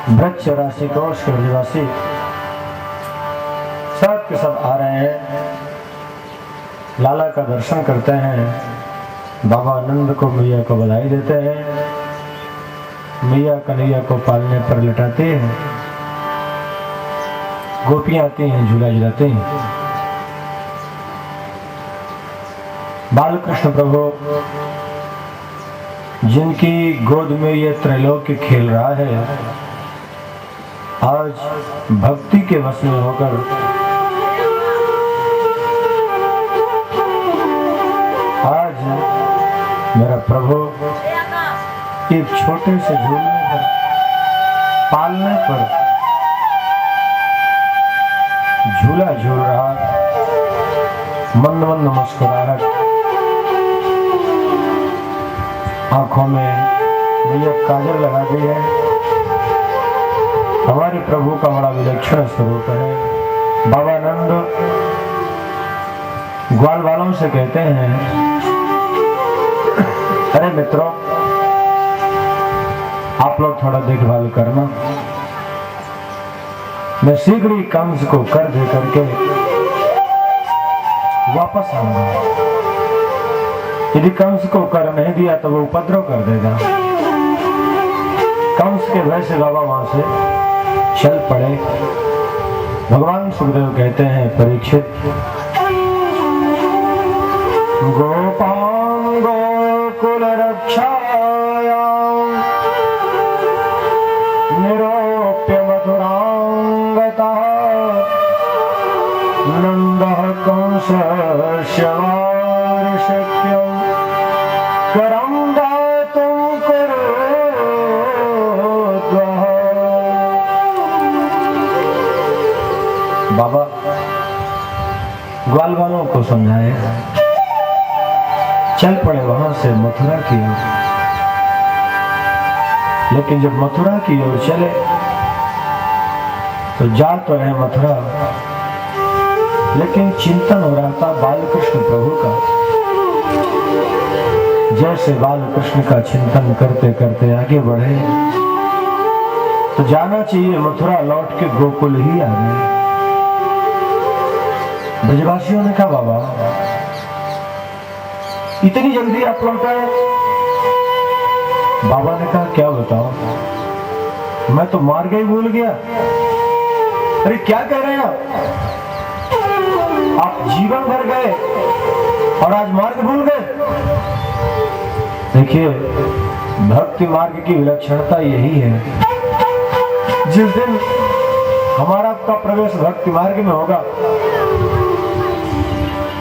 वृक्ष राशि कोश के ब्रजवासी सब के सब आ रहे हैं, लाला का दर्शन करते हैं, बाबा आनंद को मैया को बधाई देते हैं, मैया कन्हैया को पालने पर लटाते हैं, गोपियां आती हैं, झूला झुलाते हैं। बाल कृष्ण प्रभु जिनकी गोद में ये त्रैलोक्य खेल रहा है, आज भक्ति के वश में होकर आज मेरा प्रभु एक छोटे से झूलने पर, पालने पर झूला झूल रहा, मंद मंद मुस्कुराहट, आंखों में भैया काजल लगा दी है। हमारे प्रभु का बड़ा विलक्षण स्वरूप है। बाबा आनंद ग्वाल वालों से कहते हैं, अरे मित्रों, आप लोग थोड़ा देखभाल करना, मैं शीघ्र ही कंस को कर दे करके वापस आऊंगा। यदि कंस को कर नहीं दिया तो वो उपद्रव कर देगा। कंस के भय से बाबा वहां से चल पड़े। भगवान सुखदेव कहते हैं, परीक्षित, गोपां गोकुल रक्षायां निरोप्य मथुरांगतः नंदः कंसस्य वार्षिक्यं करं दातुं कुरुद्वः। बाबा ग्वाल वालों को समझाए, चल पड़े वहां से मथुरा की ओर। लेकिन जब मथुरा की ओर चले तो जा तो रहे मथुरा, लेकिन चिंतन हो रहा था बालकृष्ण प्रभु का। जैसे बालकृष्ण का चिंतन करते करते आगे बढ़े तो जाना चाहिए मथुरा, लौट के गोकुल ही आ गए। ब्रजवासियों ने कहा, बाबा इतनी जल्दी आप लौट आए? बाबा ने कहा, क्या बताओ, मैं तो मार्ग ही भूल गया। अरे क्या कह रहे हैं आप जीवन भर गए और आज मार्ग भूल गए? देखिए, भक्ति मार्ग की विलक्षणता यही है, जिस दिन हमारा आपका प्रवेश भक्ति मार्ग में होगा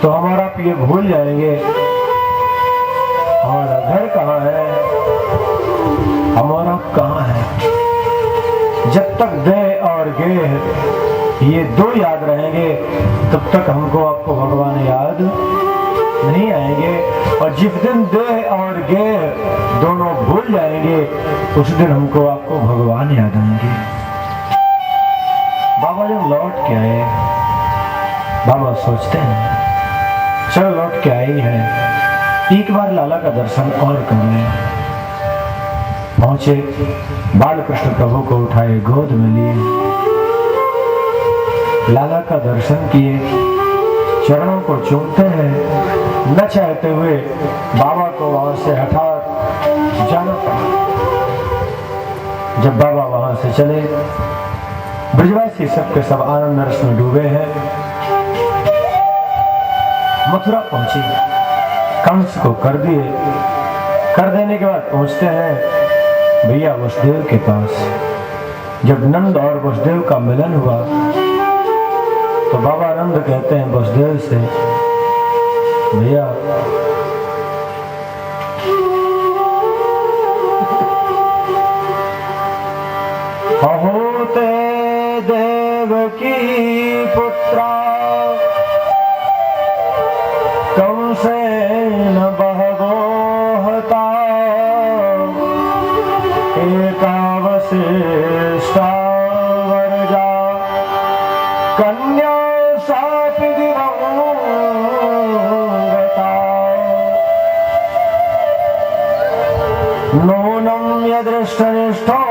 तो हमारा आप ये भूल जाएंगे हमारा घर कहाँ है, हमारा कहाँ है। जब तक दे और गे ये दो याद रहेंगे तब तक हमको आपको भगवान याद नहीं आएंगे। और जिस दिन दे और गे दोनों भूल जाएंगे उस दिन हमको आपको भगवान याद आएंगे। बाबा जब लौट के आए, बाबा सोचते हैं चलो लौट के आई है, एक बार लाला का दर्शन और कर लें। पहुंचे, बालकृष्ण प्रभु को उठाए, गोद में लिए, लाला का दर्शन किए, चरणों को चूमते हैं। न चाहते हुए बाबा को वहां से हटा जाना पड़ा। जब बाबा वहां से चले, ब्रजवासी सबके सब आनंद रस में डूबे हैं। मथुरा पहुंची, कंस को कर दिए। कर देने के बाद पहुंचते हैं भैया वसुदेव के पास। जब नंद और वसुदेव का मिलन हुआ तो बाबा आनंद कहते हैं वसुदेव से, भैया अहोते देवकी पुत्रा कंसेन बहवो हता एकावशिष्टा वरजा कन्या सापि दिवंगता नूनं यदृष्टनिष्ठोऽयं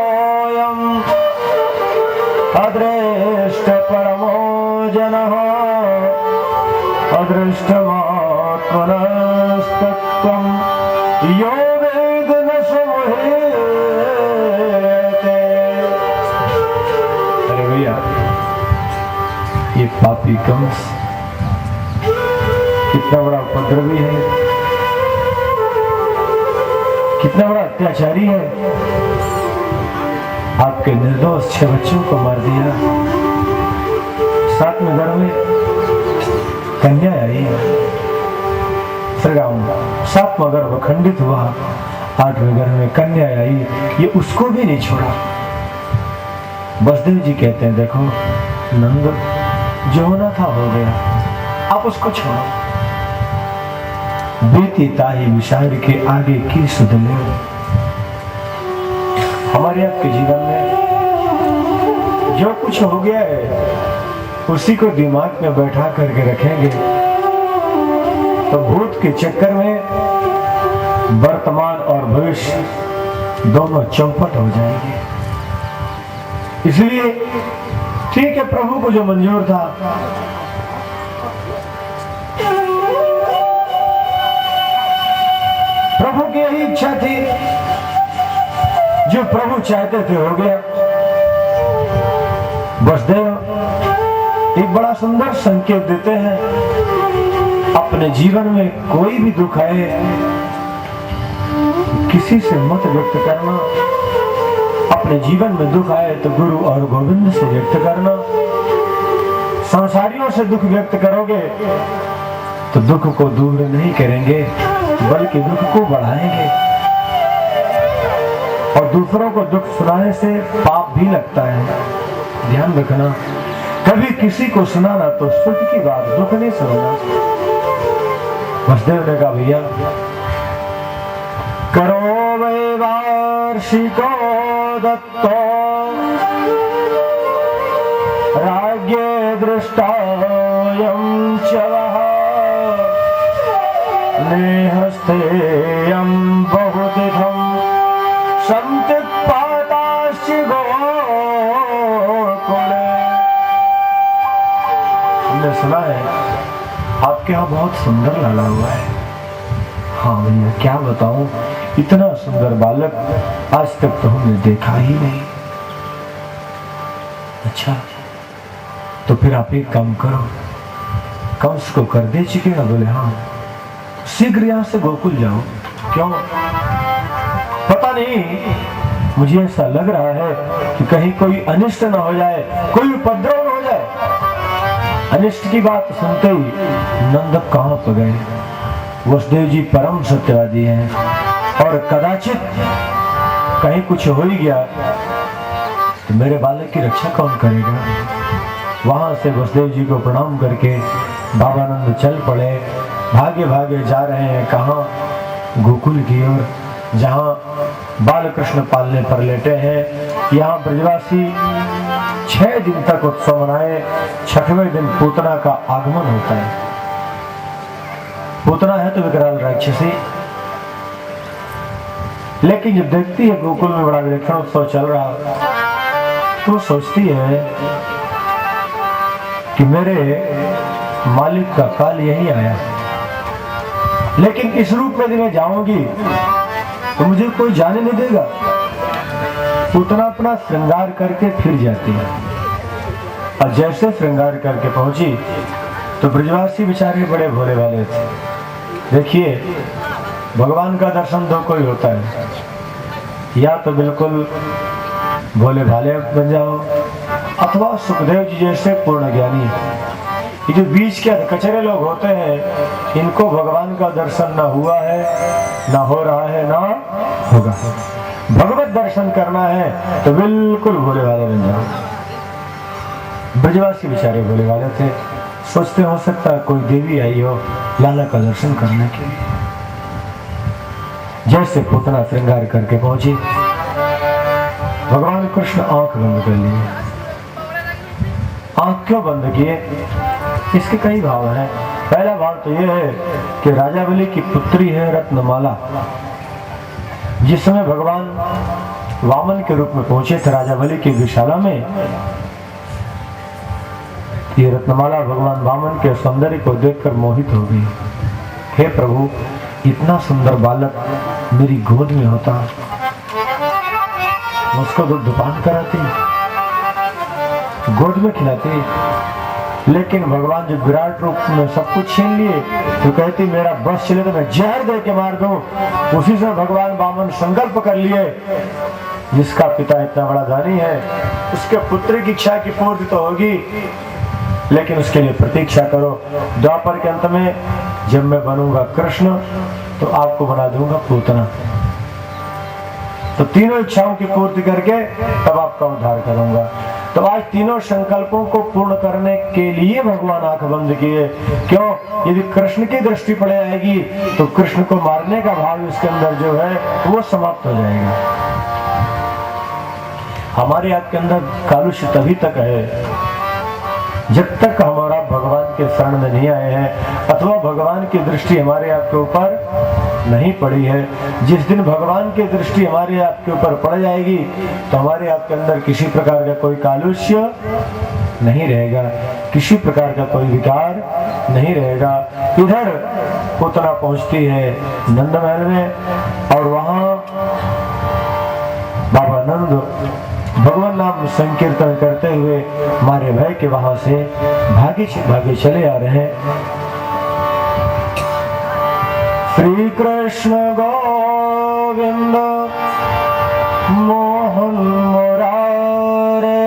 अदृष्टमात्मनस्तत्त्वं यो वेद न समूहेते। अरे भैया, ये पापी कंस कितना बड़ा उपद्रवी है, कितना बड़ा अत्याचारी है। आपके निर्दोष 6 बच्चों को मार दिया। 7वें घर में कन्या आई, श्रीराम 7वां गर्भ खंडित हुआ, 8वें घर में कन्या आई, ये उसको भी नहीं छोड़ा। वसुदेव जी कहते हैं देखो नंद, जो होना था हो गया, आप उसको छोड़ो। बेटी ताही विचार के आगे की सुध ले। हमारे आपके जीवन में जो कुछ हो गया है उसी को दिमाग में बैठा करके रखेंगे तो भूत के चक्कर में वर्तमान और भविष्य दोनों चौपट हो जाएंगे। इसलिए ठीक है, प्रभु को जो मंजूर था प्रभु की यही इच्छा थी, जो प्रभु चाहते थे हो गया। वसुदेव एक बड़ा सुंदर संकेत देते हैं, अपने जीवन में कोई भी दुख आए किसी से मत व्यक्त करना। अपने जीवन में दुख आए तो गुरु और गोविंद से व्यक्त करना। संसारियों से दुख व्यक्त करोगे तो दुख को दूर नहीं करेंगे बल्कि दुख को बढ़ाएंगे। और दूसरों को दुख सुनाने से पाप भी लगता है, ध्यान रखना। कभी किसी को सुनाना तो सुख की बात, दुख नहीं सुनना। वसुदेव ने कहा भैया करो वै वार्षिको दत्तो राज्ञे दृष्टायं च वः नेहस्तेयं बहुतिथं संतिपाताश्च गोकुले। हमने सुना है आपके यहाँ बहुत सुंदर लाला हुआ है। हाँ भैया क्या बताऊं, इतना सुंदर बालक आज तक तो हमने देखा ही नहीं। अच्छा तो फिर आप एक काम करो, कंस को कर दे चुके ना? बोले हाँ, शीघ्र यहाँ से गोकुल जाओ। क्यों? पता नहीं, मुझे ऐसा लग रहा है कि कहीं कोई अनिष्ट न हो जाए, कोई उपद्रव न हो जाए। अनिष्ट की बात सुनते ही नंद कहां पर गए। वसुदेव जी परम सत्यवादी हैं और कदाचित कहीं कुछ हो ही गया तो मेरे बालक की रक्षा कौन करेगा। वहां से वसुदेव जी को प्रणाम करके बाबा नंद चल पड़े। भागे भागे जा रहे हैं कहाँ? गोकुल की ओर, जहाँ बाल कृष्ण पालने पर लेटे हैं। यहाँ ब्रजवासी 6 दिन तक उत्सव मनाए। 6वें दिन पूतना का आगमन होता है। पूतना है तो विकराल राक्षसी, लेकिन जब देखती है गोकुल में बड़ा विलक्षण उत्सव चल रहा तो सोचती है कि मेरे मालिक का काल यही आया, लेकिन इस रूप में मैं जाऊंगी तो मुझे कोई जाने नहीं देगा। पूतना अपना श्रृंगार करके फिर जाती है और जैसे श्रृंगार करके पहुंची तो ब्रजवासी बेचारे बड़े भोले वाले थे। देखिए भगवान का दर्शन तो कोई होता है, या तो बिल्कुल भोले भाले बन जाओ अथवा सुखदेव जी जैसे पूर्ण ज्ञानी। ये जो बीच के कचरे लोग होते हैं, इनको भगवान का दर्शन ना हुआ है, ना हो रहा है, ना होगा। भगवत दर्शन करना है तो बिल्कुल भोले वाले बन जाओ। ब्रजवासी बेचारे भोले वाले थे, सोचते हो सकता है कोई देवी आई हो लाला का दर्शन करने के लिए। जैसे पूतना श्रृंगार करके पहुंची, भगवान कृष्ण आंख बंद कर लिए। आंख क्यों बंद किए? इसके कई भाव हैं। पहला भाव तो यह है कि राजा बलि की पुत्री है रत्नमाला। जिस समय भगवान वामन के रूप में पहुंचे थे राजा बलि की गौशाला में, ये रत्नमाला भगवान वामन के सौंदर्य को देखकर मोहित हो गई। हे प्रभु, इतना सुंदर बालक मेरी गोद में होता, उसको दुग्धपान कराती, गोद में खिलाती, लेकिन भगवान जो विराट रूप में सब कुछ छीन लिए तो कहती मेरा बस चले तो मैं जहर दे के मार दूं। उसी से भगवान वामन संकल्प कर लिए, जिसका पिता इतना बड़ा धनी है उसके पुत्र की इच्छा की पूर्ति तो होगी, लेकिन उसके लिए प्रतीक्षा करो। द्वापर के अंत में जब मैं बनूंगा कृष्ण तो आपको बना दूंगा पूतना, तो तीनों इच्छाओं की पूर्ति करके तब आपका उद्धार करूंगा। तो आज तीनों संकल्पों को पूर्ण करने के लिए भगवान आंख बंद किए। क्यों? यदि कृष्ण की दृष्टि पड़ जाएगी तो कृष्ण को मारने का भाव इसके अंदर जो है वो समाप्त हो जाएगा। हमारे आपके अंदर कालुष्य तभी तक है जब तक हमारा भगवान के शरण में नहीं आए हैं अथवा भगवान की दृष्टि हमारे आपके ऊपर नहीं पड़ी है। जिस दिन भगवान की दृष्टि हमारे आपके ऊपर पड़ जाएगी तो हमारे आपके अंदर किसी प्रकार का कोई कालुष्य नहीं रहेगा, किसी प्रकार का कोई विकार नहीं रहेगा। इधर पूतना पहुंचती है नंद महल में और वहां बाबा नंद भगवान नाम संकीर्तन करते हुए मारे भय के वहां से भागे चले आ रहे हैं। श्री कृष्ण गोविंद मोहन मुरारे,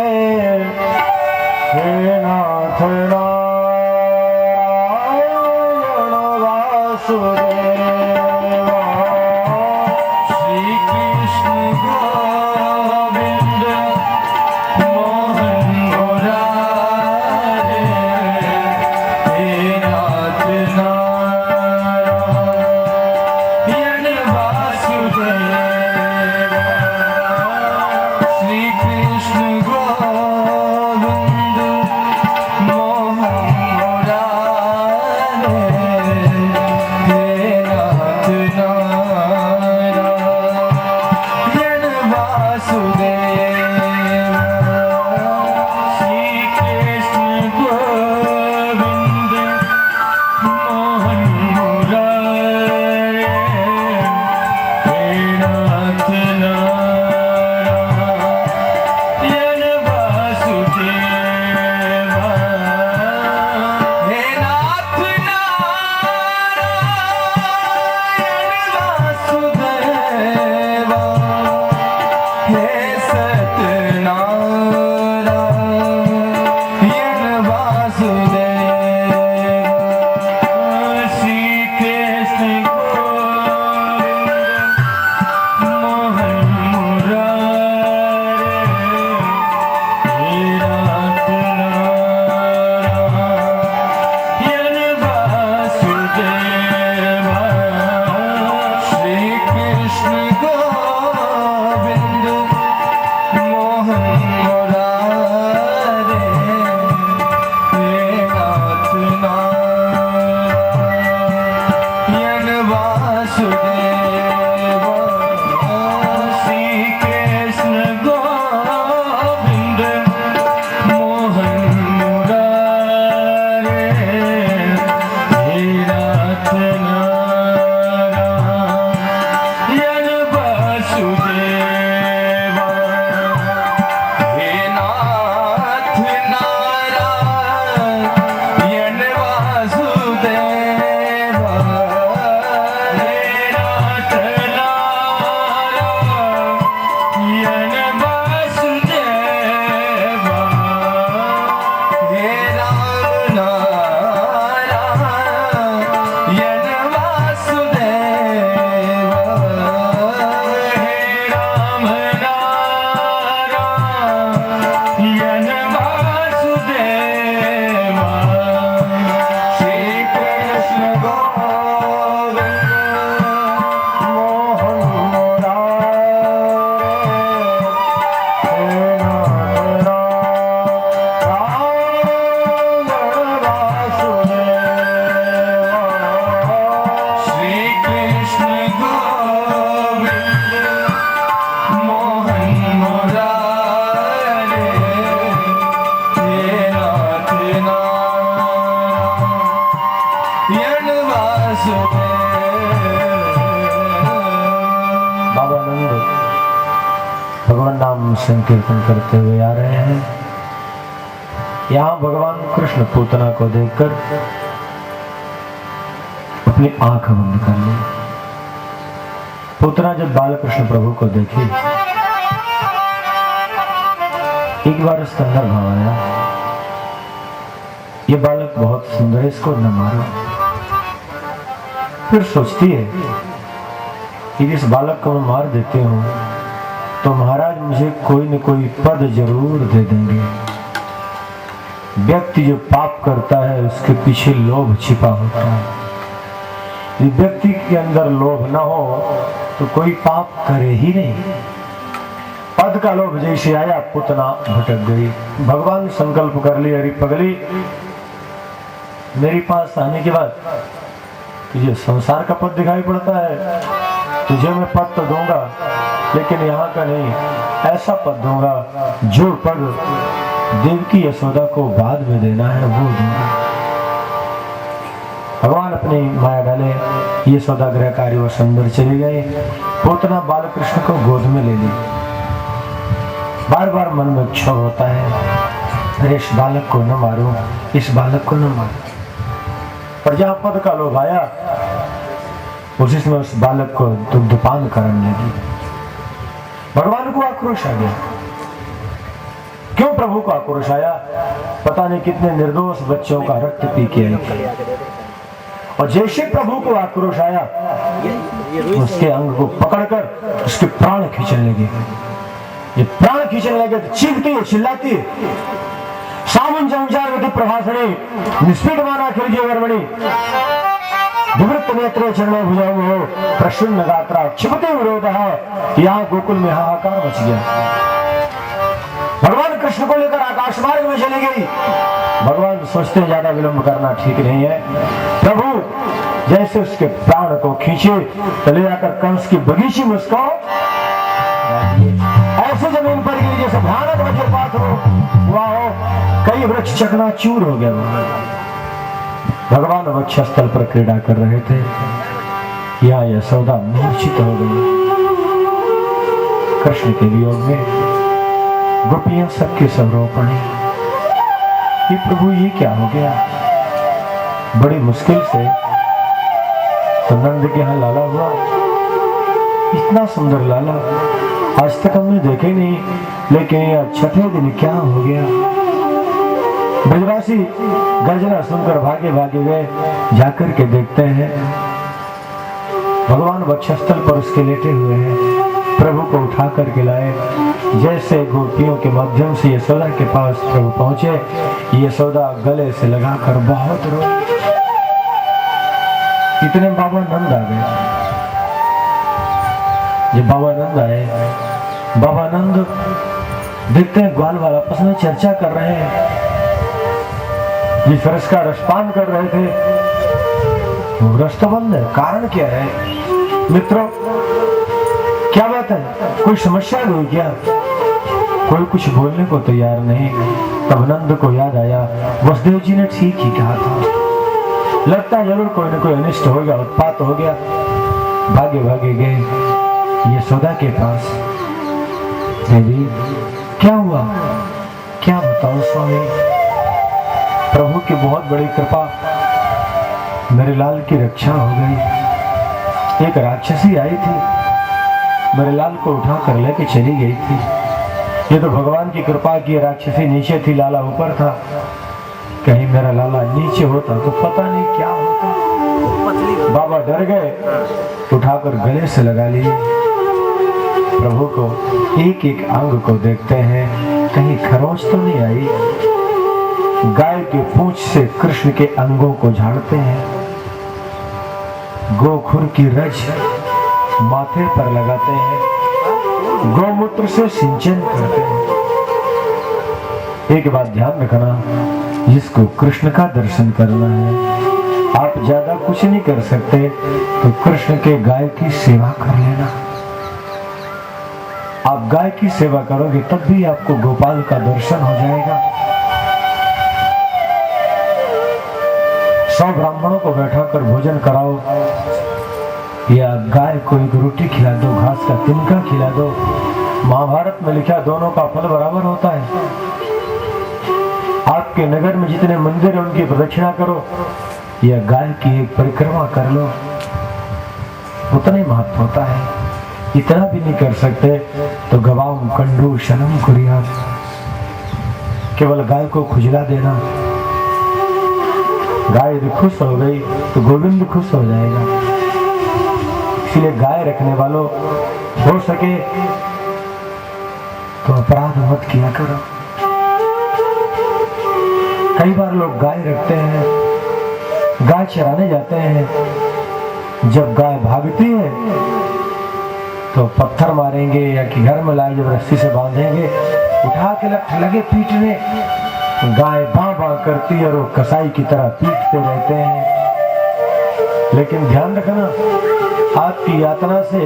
हे नाथ नारायण वासुदेव। बाबा नंद भगवान नाम संकीर्तन करते हुए आ रहे हैं। यहाँ भगवान कृष्ण पूतना को देखकर अपनी आंख बंद कर ली। पूतना जब बालकृष्ण प्रभु को देखी, एक बार उसका अंदर भाव आया, ये बालक बहुत सुंदर है, इसको न मारो। फिर सोचती है कि इस बालक को मैं मार देती हूँ तो महाराज मुझे कोई न कोई पद जरूर दे देंगे। व्यक्ति जो पाप करता है उसके पीछे लोभ छिपा होता है। यदि व्यक्ति के अंदर लोभ ना हो तो कोई पाप करे ही नहीं। पद का लोभ जैसे आया, पूतना भटक गई। भगवान ने संकल्प कर लिया, अरे पगली, मेरे पास आने के बाद तुझे संसार का पद दिखाई पड़ता है, तुझे मैं पद तो दूंगा लेकिन यहाँ का नहीं, ऐसा पद दूंगा जो पद देवकी यशोदा को बाद में देना है वो दूंगा। भगवान अपनी माया डाले, यशोदा गृहकारी व अंदर चले गए। पूतना बालकृष्ण को गोद में ले ली। बार बार मन में क्षोभ होता है, अरे इस बालक को न मारो, इस बालक को न मारो। पर जहां पद का लोभ आया, उसी समय उस बालक को दुग्धपान करने लगी। भगवान को आक्रोश आ गया। क्यों प्रभु को आक्रोश आया? पता नहीं कितने निर्दोष बच्चों का रक्त पी के आई। और जैसे प्रभु को आक्रोश आया, उसके अंग को पकड़कर उसके प्राण खींचने लगे। ये प्राण खींचने लगे तो चीखती है, चिल्लाती है, सामुं संचारवती प्रभासणे निष्पीडमाना खिलजीवर्मणि विवृत्त नेत्रे चरणों भुजाओ प्रसन्न गात्रा क्षिपते विरोधः। यहाँ गोकुल में हाहाकार मच गया। भगवान कृष्ण को लेकर आकाश मार्ग में चली गई। भगवान सोचते हैं ज्यादा विलंब करना ठीक नहीं है। प्रभु जैसे उसके प्राण को खींचे तो ले जाकर कंस की बगीचे में उसको ऐसे जमीन पर गिरी जैसे भयानक वज्रपात हुआ हो, कई वृक्ष चकनाचूर हो गए। भगवान वक्षस्थल पर क्रीड़ा कर रहे थे, यहाँ यशोदा मूर्छित हो गई। कृष्ण के वियोग में गोपियां सबके सब रो पड़ी। ये प्रभु ये क्या हो गया? बड़ी मुश्किल से तो नंद के यहाँ लाला हुआ, इतना सुंदर लाला आज तक हमने देखे नहीं, लेकिन ये छठे दिन क्या हो गया? ब्रजवासी गर्जना सुनकर भागे भागे गए। जाकर के देखते हैं भगवान वक्षस्थल पर उसके लेटे हुए हैं। प्रभु को उठा करके लाए। जैसे गोपियों के माध्यम से यशोदा के पास प्रभु पहुंचे, यशोदा गले से लगाकर बहुत रोई। इतने बाबा नंद आ गए। जब बाबा नंद आए, बाबा नंद देखते हैं ग्वाल वाला आपस में चर्चा कर रहे हैं। जिस रस का रसपान कर रहे थे वो रस तो बंद है। कारण क्या है मित्रों? क्या बात है? कोई समस्या हुई क्या? कोई कुछ बोलने को तैयार नहीं। तब नंद को याद आया, वसुदेव जी ने ठीक ही कहा था, लगता है जरूर कोई न कोई अनिष्ट हो गया, उत्पात हो गया। भागे भागे गए यशोदा के पास। देवी क्या हुआ? क्या बताऊं स्वामी? प्रभु की बहुत बड़ी कृपा, मेरे लाल की रक्षा हो गई। एक राक्षसी आई थी, मेरे लाल को उठा कर लेके चली गई थी। ये तो भगवान की कृपा की राक्षसी नीचे थी, लाला ऊपर था। कहीं मेरा लाला नीचे होता तो पता नहीं क्या होता। बाबा डर गए, उठाकर गले से लगा लिए। प्रभु को एक एक अंग को देखते हैं, कहीं खरोंच तो नहीं आई। गाय की पूंछ से कृष्ण के अंगों को झाड़ते हैं। गोखुर की रज माथे पर लगाते हैं। गौमूत्र से सिंचन करते हैं। एक बात ध्यान रखना, जिसको कृष्ण का दर्शन करना है, आप ज्यादा कुछ नहीं कर सकते तो कृष्ण के गाय की सेवा कर लेना। आप गाय की सेवा करोगे तब भी आपको गोपाल का दर्शन हो जाएगा। 100 ब्राह्मणों को बैठा कर भोजन कराओ या गाय को एक रोटी खिला दो, घास का तिनका खिला दो। महाभारत में लिखा दोनों का फल बराबर होता है। आपके नगर में जितने मंदिर हैं उनकी प्रदक्षिणा करो या गाय की एक परिक्रमा कर लो, उतना ही महत्व होता है। इतना भी नहीं कर सकते तो गवाम कंडू शनम कुरिया, केवल गाय को खुजला देना। गाय यदि खुश हो गई तो गोविंद खुश हो जाएगा। इसलिए गाय रखने वालों, हो सके तो अपराध मत किया करो। कई बार लोग गाय रखते हैं, गाय चराने जाते हैं, जब गाय भागती है तो पत्थर मारेंगे या कि घर में लाए जब रस्सी से बांधेंगे, उठा के लगे पीटने। गाय बां बां करती है और वो कसाई की तरह पीटते रहते हैं। लेकिन ध्यान रखना, आपकी यातना से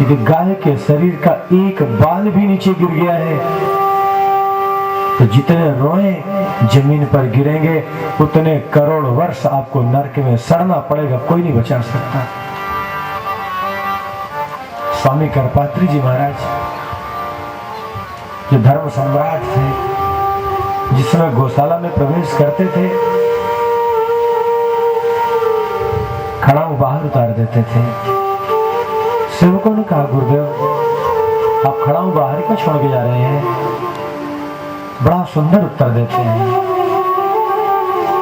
यदि गाय के शरीर का एक बाल भी नीचे गिर गया है तो जितने रोए जमीन पर गिरेंगे उतने करोड़ वर्ष आपको नरक में सड़ना पड़ेगा, कोई नहीं बचा सकता। स्वामी करपात्री जी महाराज जो धर्म सम्राट थे, जिसमें गौशाला में प्रवेश करते थे, खड़ाऊ बाहर उतार देते थे। सेवकों ने कहा, गुरुदेव आप खड़ाऊ बाहर क्यों छोड़ के जा रहे हैं? बड़ा सुंदर उत्तर देते हैं।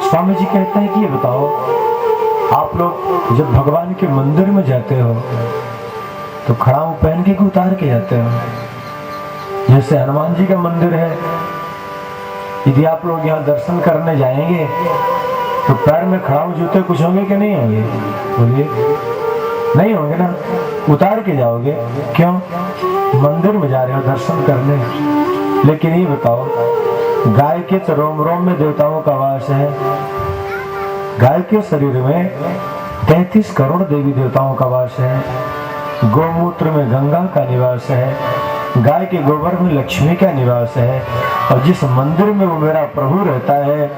स्वामी जी कहते हैं कि ये बताओ, आप लोग जब भगवान के मंदिर में जाते हो तो खड़ाऊ पहन के उतार के जाते हो? जैसे हनुमान जी का मंदिर है, यदि आप लोग यहाँ दर्शन करने जाएंगे तो पैर में खड़ाऊ जूते कुछ होंगे कि नहीं होंगे? बोलिए, नहीं होंगे ना, उतार के जाओगे। क्यों? मंदिर में जा रहे हो दर्शन करने। लेकिन ये बताओ, गाय के तो रोम रोम में देवताओं का वास है। गाय के शरीर में 33 करोड़ देवी देवताओं का वास है। गौमूत्र में गंगा का निवास है। गाय के गोबर में लक्ष्मी का निवास है। और जिस मंदिर में वो मेरा प्रभु रहता है,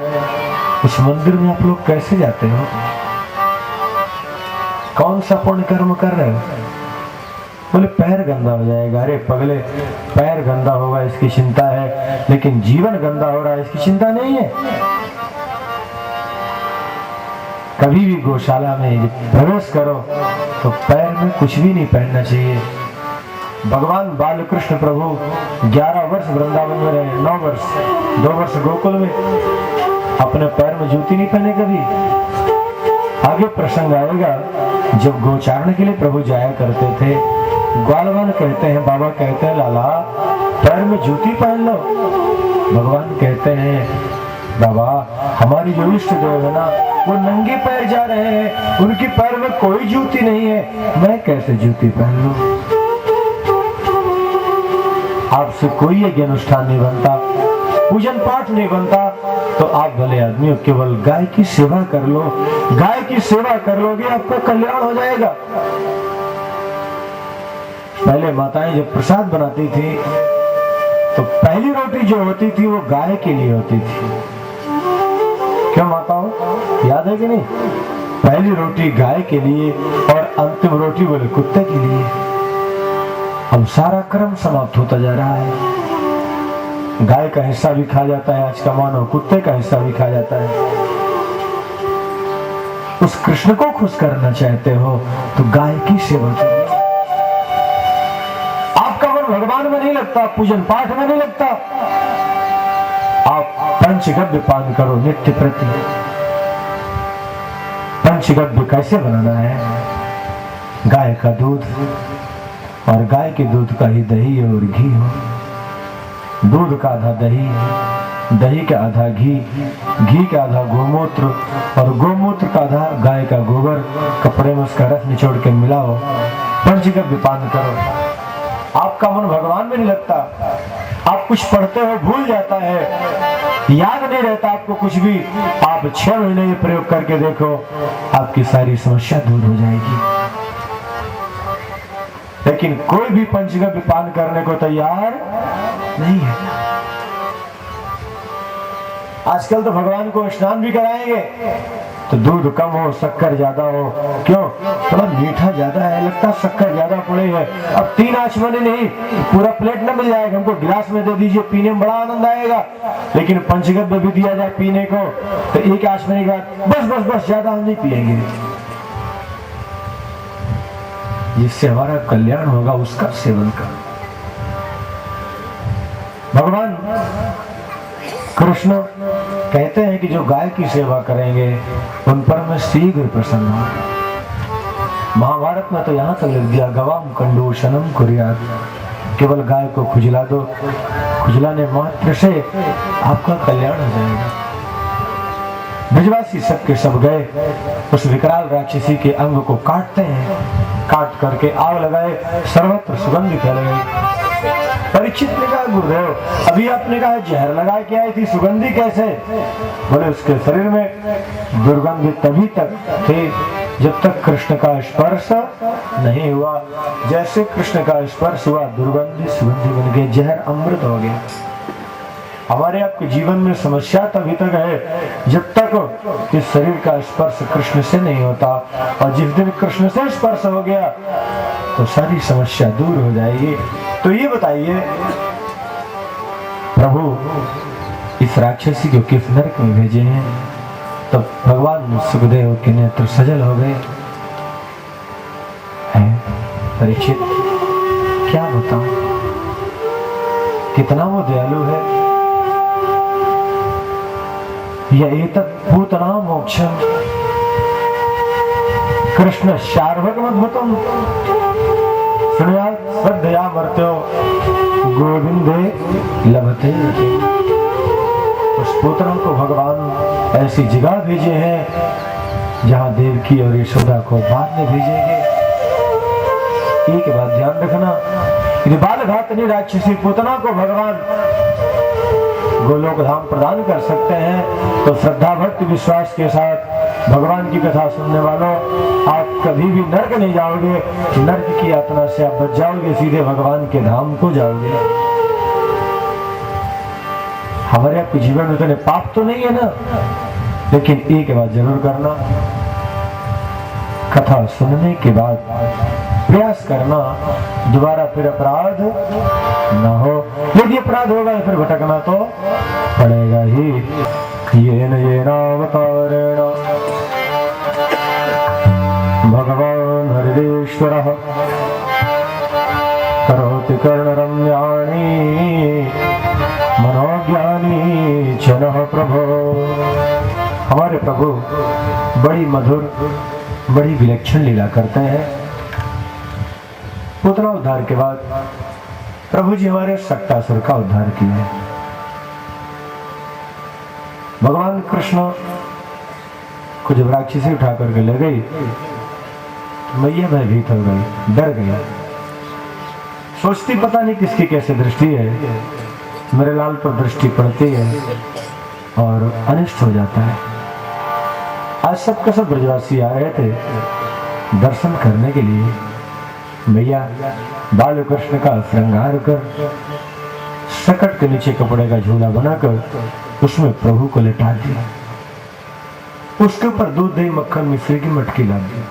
उस मंदिर में आप लोग कैसे जाते हो? कौन सा पुण्य कर्म कर रहे हो? बोले पैर गंदा हो जाएगा। अरे पगले, पैर गंदा होगा इसकी चिंता है, लेकिन जीवन गंदा हो रहा है इसकी चिंता नहीं है। कभी भी गौशाला में प्रवेश करो तो पैर में कुछ भी नहीं पहनना चाहिए। भगवान बालकृष्ण प्रभु 11 वर्ष वृंदावन में रहे, 9 वर्ष, 2 वर्ष गोकुल में, अपने पैर में जूती नहीं पहने कभी। आगे प्रसंग आएगा जब गोचारण के लिए प्रभु जाया करते थे, ग्वालवान कहते हैं, बाबा कहते हैं, लाला पैर में जूती पहन लो। भगवान कहते हैं, बाबा हमारी जो इष्ट देव है ना, वो नंगे पैर जा रहे हैं, उनके पैर में कोई जूती नहीं है, मैं कैसे जूती पहन लूं? आपसे कोई यज्ञ अनुष्ठान नहीं बनता, पूजन पाठ नहीं बनता, तो आप भले आदमी हो, केवल गाय की सेवा कर लो। गाय की सेवा कर लोगे आपका कल्याण हो जाएगा। पहले माताएं जब प्रसाद बनाती थी तो पहली रोटी जो होती थी वो गाय के लिए होती थी। क्यों माताओं, याद है कि नहीं? पहली रोटी गाय के लिए और अंतिम रोटी बोले कुत्ते के लिए। अब सारा क्रम समाप्त होता जा रहा है। गाय का हिस्सा भी खा जाता है आज का मानव, कुत्ते का हिस्सा भी खा जाता है। उस कृष्ण को खुश करना चाहते हो तो गाय की सेवा करो। आपका मन भगवान में नहीं लगता, पूजन पाठ में नहीं लगता, आप पंचगव्य पान करो नित्य प्रति। पंचगव्य कैसे बनाना है? गाय का दूध, और गाय के दूध का ही दही और घी हो। दूध का आधा दही, दही का आधा घी, घी का आधा गोमूत्र, और गोमूत्र का आधा गाय का गोबर। कपड़े में उसका रस निचोड़ के मिलाओ, पंचगव्य पान करो। आपका मन भगवान में नहीं लगता, आप कुछ पढ़ते हो भूल जाता है, याद नहीं रहता आपको कुछ भी। आप 6 महीने ये प्रयोग करके देखो, आपकी सारी समस्या दूर हो जाएगी। लेकिन कोई भी पंचगव्य पान करने को तैयार नहीं है। आजकल तो भगवान को स्नान भी कराएंगे तो दूध कम हो शक्कर ज्यादा हो, क्यों? थोड़ा मीठा ज्यादा है, लगता शक्कर ज्यादा पड़े है। अब 3 आचमनी नहीं, पूरा प्लेट न मिल जाएगा, हमको गिलास में दे दीजिए, पीने में बड़ा आनंद आएगा। लेकिन पंचगव्य भी दिया जाए पीने को तो 1 आचमनी के बाद बस बस बस, ज्यादा हम नहीं पिएंगे। जिससे हमारा कल्याण होगा उसका सेवन कर। भगवान कृष्ण कहते हैं कि जो गाय की सेवा करेंगे उन पर मैं शीघ्र प्रसन्न हूं। महाभारत में तो यहां तक लिख दिया, गवाम कंडूशनम कुर्यात, केवल गाय को खुजला दो, खुजलाने मात्र से आपका कल्याण हो जाएगा। ब्रजवासी सब के सब गए, उस विकराल राक्षसी के अंग को काटते हैं, काट करके आग लगाए, सर्वत्र सुगंध फैल गई। परीक्षित ने कहा, गुरुदेव अभी आपने कहा जहर लगा के आई थी, सुगंधी कैसे? बोले उसके शरीर में दुर्गंध तभी तक थे जब तक कृष्ण का स्पर्श नहीं हुआ। जैसे कृष्ण का स्पर्श हुआ दुर्गंधी सुगंधी बन गए, जहर अमृत हो गया। हमारे आपके जीवन में समस्या तभी तक है जब तक इस शरीर का स्पर्श कृष्ण से नहीं होता, और जिस दिन कृष्ण से स्पर्श हो गया तो सारी समस्या दूर हो जाएगी। तो ये बताइए प्रभु इस राक्षसी को किस नरक में भेजे हैं? तो भगवान सुखदेव के नेत्र सजल हो गए। परीक्षित क्या बताऊं, कितना वो दयालु है। एतत् पूतना मोक्षम कृष्ण शार्वगमद्भुतम श्रद्धया मर्त्यो गोविंदे लभते। उस पुत्र को भगवान ऐसी जगह भेजे हैं जहां देवकी और यशोदा को बाद में भेजेंगे। एक बात ध्यान रखना, यदि बाल घातनी राक्षसी पुतना को भगवान गोलोक धाम प्रदान कर सकते हैं तो श्रद्धा भक्ति विश्वास के साथ भगवान की कथा सुनने वालों, आप कभी भी नरक नहीं जाओगे। नरक की यातना से आप बच जाओगे, सीधे भगवान के धाम को जाओगे। हमारे आपके जीवन में तो पाप तो नहीं है ना, लेकिन एक बात जरूर करना, कथा सुनने के बाद प्रयास करना दोबारा फिर अपराध न हो। यदि अपराध होगा फिर भटकना तो पड़ेगा ही। येन अवतारेण भगवान हरिदेश्वरः करोति कर्णरम्याणि मनोज्ञानी जनः प्रभो। हमारे प्रभु बड़ी मधुर बड़ी विलक्षण लीला करते हैं। पुतना उद्धार के बाद प्रभु जी हमारे शक्तासुर का उद्धार किए। भगवान कृष्ण को जब राक्षसी उठा करके ले गई, मैया भयभीत हो गई, डर गई, सोचती पता नहीं किसकी कैसे दृष्टि है, मेरे लाल पर दृष्टि पड़ती है और अनिष्ट हो जाता है। आज सबके सब ब्रजवासी आ रहे थे दर्शन करने के लिए। मैया बाल कृष्ण का श्रृंगार कर सकट के नीचे कपड़े का झूला बनाकर उसमें प्रभु को लेटा दिया, उसके ऊपर दूध दही मक्खन मिश्री की मटकी ला दी।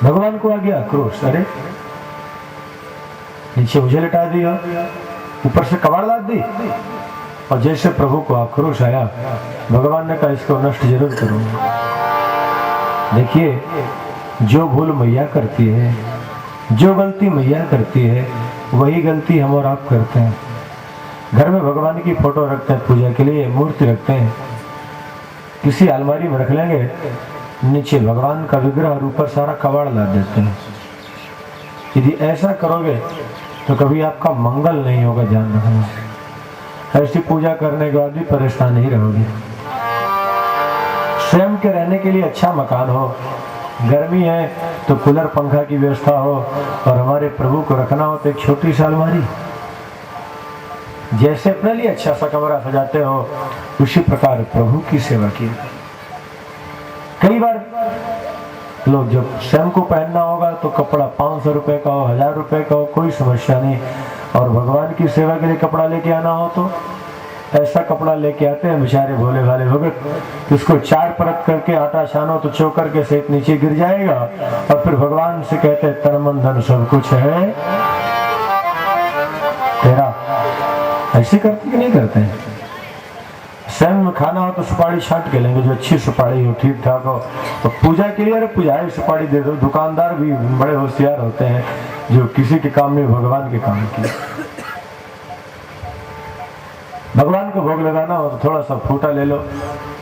भगवान को आ गया आक्रोश, अरे नीचे मुझे लेटा दिया, ऊपर से कबाड़ लाद दी। और जैसे प्रभु को आक्रोश आया, भगवान ने कहा इसको नष्ट जरूर करूंगा। देखिए, जो भूल मैया करती है, जो गलती मैया करती है, वही गलती हम और आप करते हैं। घर में भगवान की फोटो रखते हैं, पूजा के लिए मूर्ति रखते हैं, किसी अलमारी में रख लेंगे, नीचे भगवान का विग्रह और ऊपर सारा कबाड़ ला देते हैं। यदि ऐसा करोगे तो कभी आपका मंगल नहीं होगा, ध्यान रखना। ऐसी पूजा करने के बाद भी परेशान नहीं रहोगे। स्वयं के रहने के लिए अच्छा मकान हो, गर्मी है तो कूलर पंखा की व्यवस्था हो, और हमारे प्रभु को रखना हो तो एक छोटी सी अलमारी। जैसे अपने लिए अच्छा सा कमरा सजाते हो, उसी प्रकार प्रभु की सेवा की। कई बार लोग जब स्वयं को पहनना होगा तो कपड़ा 500 रुपए का हो, 1000 रुपए का हो, कोई समस्या नहीं। और भगवान की सेवा के लिए कपड़ा लेके आना हो तो ऐसा कपड़ा लेके आते हैं बेचारे भोले भाले भगत, इसको 4 परत करके आटा छानो तो चोकर के सेक नीचे गिर जाएगा, और फिर भगवान से कहते हैं तन मन धन सब कुछ है तेरा। ऐसे करते कि नहीं करते हैं? स्वयं में खाना हो तो सुपारी छांट के लेंगे, जो अच्छी सुपारी हो, ठीक ठाक हो। तो पूजा के लिए अरे पुजारी सुपारी दे दो। दुकानदार भी बड़े होशियार होते हैं, जो किसी के काम में भगवान के काम की। भगवान को भोग लगाना हो तो थोड़ा सा फूटा ले लो,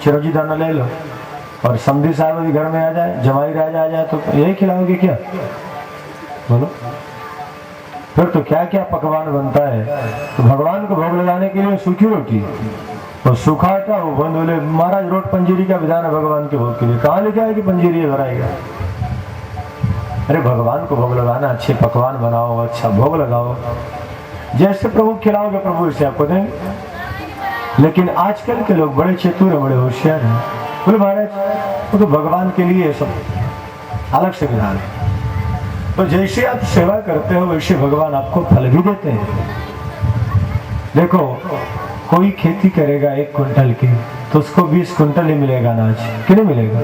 चिरौंजी दाना ले लो, और समधी साहब भी घर में आ जाए, जमाई राजा आ जाए तो यही खिलाओगे क्या? बोलो, फिर तो क्या क्या पकवान बनता है। तो भगवान को भोग लगाने के लिए सूखी रोटी और सूखा आटा, वो बंद बोले महाराज रोट पंजीरी का विधान है भगवान के भोग के लिए। कहाँ लेके आएगी पंजीरी भराएगा? अरे भगवान को भोग लगाना, अच्छे पकवान बनाओ, अच्छा भोग लगाओ, जैसे प्रभु खिलाओगे प्रभु इसे आपको देंगे। लेकिन आजकल के लोग बड़े चतुर हैं, बड़े होशियार हैं। बोले महाराज वो तो भगवान के लिए सब अलग से विधान है। तो जैसे आप सेवा करते हो वैसे भगवान आपको फल भी देते हैं। देखो, कोई खेती करेगा 1 कुंटल की तो उसको 20 कुंटल ही मिलेगा अनाज, कि नहीं मिलेगा?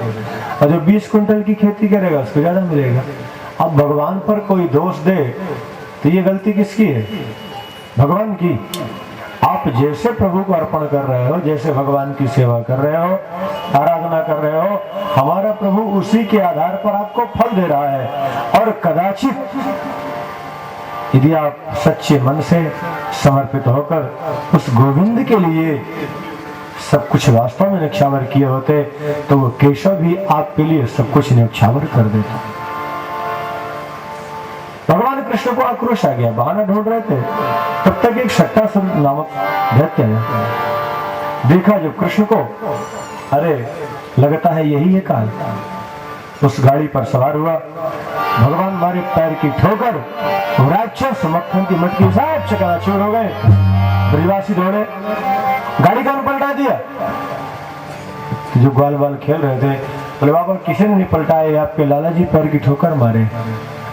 और जो 20 कुंटल की खेती करेगा उसको ज्यादा मिलेगा। अब भगवान पर कोई दोष दे तो ये गलती किसकी है? भगवान की। आप जैसे प्रभु को अर्पण कर रहे हो, जैसे भगवान की सेवा कर रहे हो, आराधना कर रहे हो, हमारा प्रभु उसी के आधार पर आपको फल दे रहा है। और कदाचित यदि आप सच्चे मन से समर्पित होकर उस गोविंद के लिए सब कुछ वास्तव में न्यौछावर किए होते तो वो केशव भी आपके लिए सब कुछ न्यौछावर कर देता। भगवान कृष्ण को आक्रोश आ गया, बहाना ढूंढ रहे थे, तब तक एक शट्टासुर नामक दैत्य आया। देखा जब कृष्ण को, अरे लगता है यही है काल। उस गाड़ी पर सवार हुआ, भगवान मारे पैर की ठोकर, राक्षस मक्खन की मटकी सब चकनाचूर हो गए। ब्रजवासी दौड़े, गाड़ी का पलटा दिया। जो ग्वाल बाल खेल रहे थे बोले बाबा किसी ने नहीं पलटाए, आपके लाला जी पैर की ठोकर मारे।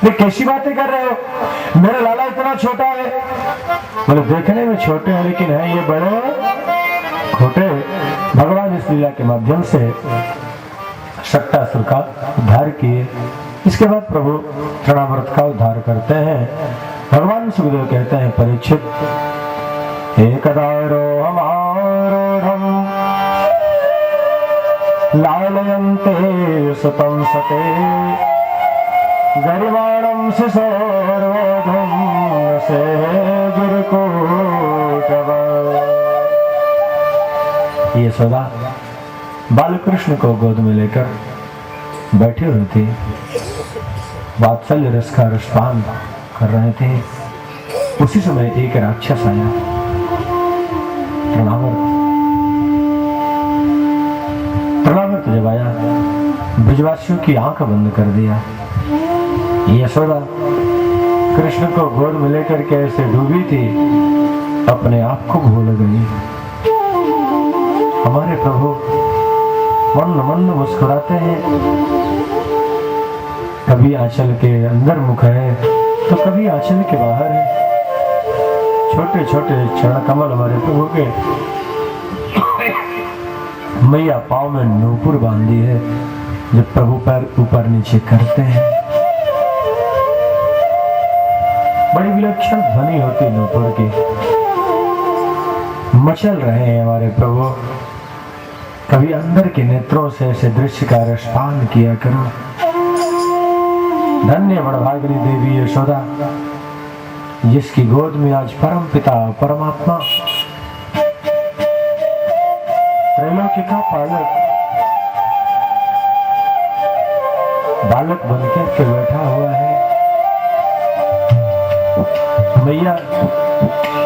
ये कैसी बातें कर रहे हो, मेरा लाला इतना छोटा है। बोले देखने में छोटे हैं लेकिन है ये बड़े खोटे। भगवान इस लीला के माध्यम से शट्टासुर का उद्धार किए। इसके बाद प्रभु तृणावर्त का उद्धार करते हैं। भगवान सुखदेव कहते हैं परीक्षित एकदारो हमारोढ़म लालयन्ते सुतं सते गरिमाणं शिशोर्वोधं से गिरकोटव। ये सदा बालकृष्ण को गोद में लेकर बैठे हुए थे, वात्सल्य रस का रसपान कर रहे थे। उसी समय एक राक्षस आया, तृणावर्त जब आया ब्रजवासियों की आंख बंद कर दिया। यशोदा कृष्ण को गोद में लेकर के ऐसे डूबी थी, अपने आप को भूल गई। हमारे प्रभु मन मन मुस्कुराते हैं, कभी आंचल के अंदर मुख है तो कभी आंचल के बाहर है। छोटे छोटे चरण कमल हमारे प्रभु के, मैया पाँव में नूपुर बांधी है, जब प्रभु पैर ऊपर नीचे करते हैं बड़ी विलक्षण ध्वनि होती नूपुर की। मचल रहे हैं हमारे प्रभु। कभी अंदर के नेत्रों से ऐसे दृश्य का रसपान किया करो। धन्य बड़भागिनी देवी यशोदा, जिसकी गोद में आज परम पिता परमात्मा त्रैलोक्य का पालक बालक बनकर के बैठा हुआ है। मैया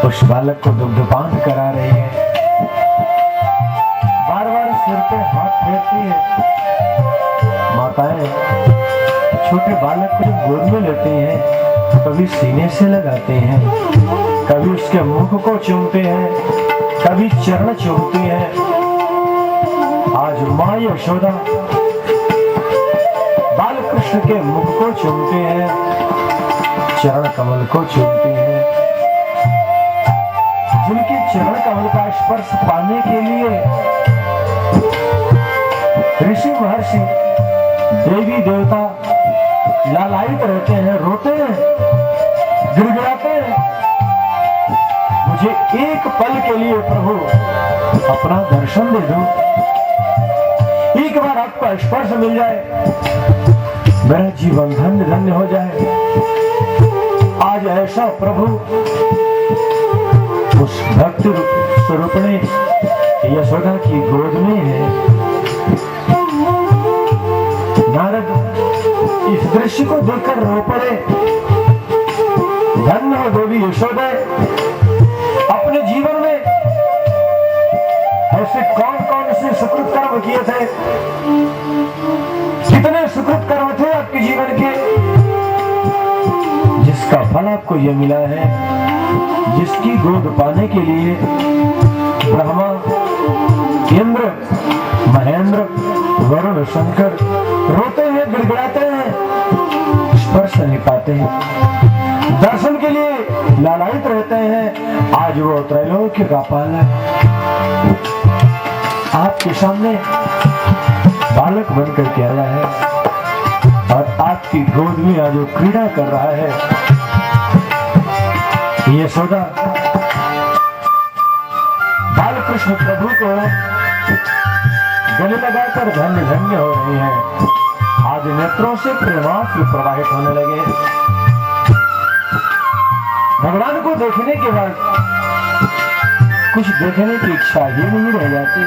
उस बालक को दुग्धपान करा रही है, बार बार सिर पे हाथ फेरती है। माताएं छोटे बालक को गोद में लेती हैं, कभी सीने से लगाते हैं, कभी उसके मुख को चूमते हैं, कभी चरण चूमती हैं। आज माँ यशोदा बाल कृष्ण के मुख को चूमते हैं, चरण कमल को चूमती हैं। जिनके चरण कमल का स्पर्श पाने के लिए ऋषि महर्षि देवी देवता लालायित रहते हैं, रोते हैं, गिड़गिड़ाते हैं। मुझे एक पल के लिए प्रभु अपना दर्शन दे दो, एक बार आपका स्पर्श मिल जाए, मेरा जीवन धन्य धन्य हो जाए। आज ऐसा प्रभु उस भक्ति स्वरूपणी यशोदा की गोद में है। नारद इस दृश्य को देखकर रो पड़े। धन्य हो देवी यशोदा, अपने जीवन में ऐसे कौन कौन से सुकृत कर्म किए थे, कितने सुकृत कर्म थे आपके जीवन के, जिसका फल आपको यह मिला है, जिसकी गोद पाने के लिए ब्रह्मा, इंद्र, महेंद्र, वरुण, शंकर रोते हैं, गिड़गिड़ाते हैं, स्पर्श नहीं पाते हैं, दर्शन के लिए लालायित रहते हैं। आज वो त्रैलोक्य का पालक आपके सामने बालक बनकर के आया है और आपकी गोद में आज वो क्रीड़ा कर रहा है। यशोदा बालकृष्ण प्रभु को गले लगाकर धन्य धन्य हो रही है। आज नेत्रों से प्रेमाश्रु प्रवाहित होने लगे। भगवान को देखने के बाद कुछ देखने की इच्छा ही नहीं रह जाती।